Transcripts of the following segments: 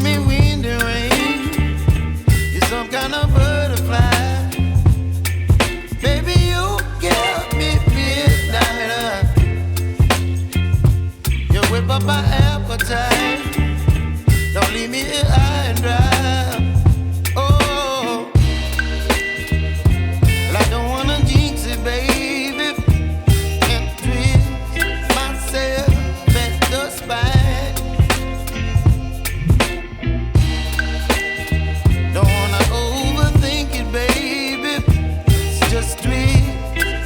giving me wind and rain. You're some kind of butterfly. Baby, you give me midnight. You whip up my appetite. Don't leave me here high and dry. Oh, well, I don't wanna jinx it, baby, and twist myself at the spine. Don't wanna overthink it, baby. It's just twist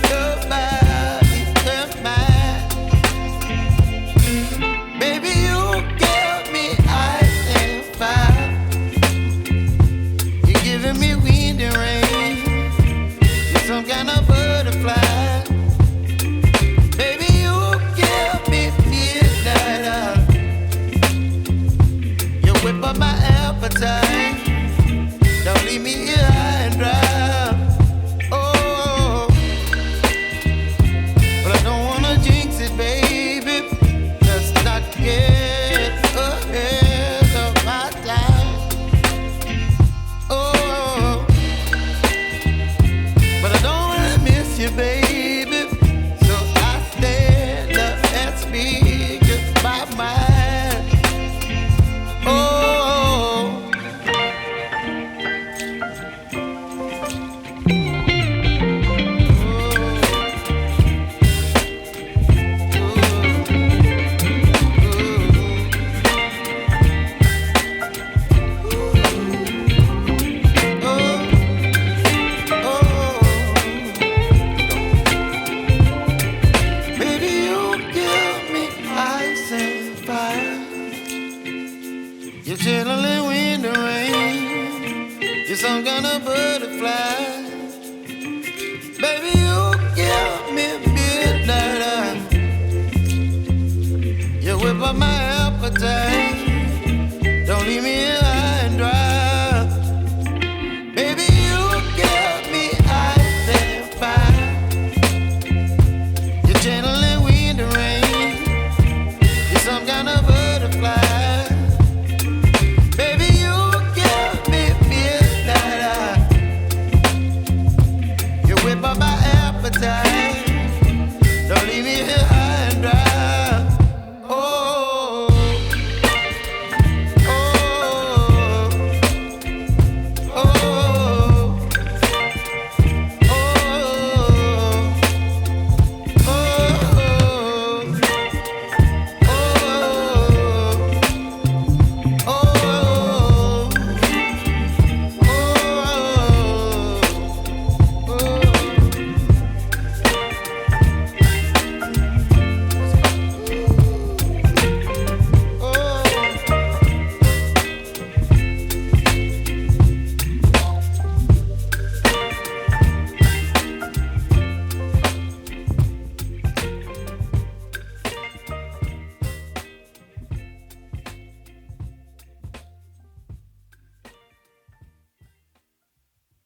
your body and mine. Baby, you give me ice and fire. You're giving me wind and rain. You're some kind of butterfly. Baby, you give me midnight. You whip up my appetite. Don't leave me here high and dry. Oh, but I don't wanna jinx it, baby. Let's not get ahead of my time. Oh, but I don't wanna miss you, baby. So I stand up and speak my mind. Oh. Baby, you give me ice and fire. You're chilling wind and rain. You're some kind of butterfly. Baby, you give me midnight. You whip up my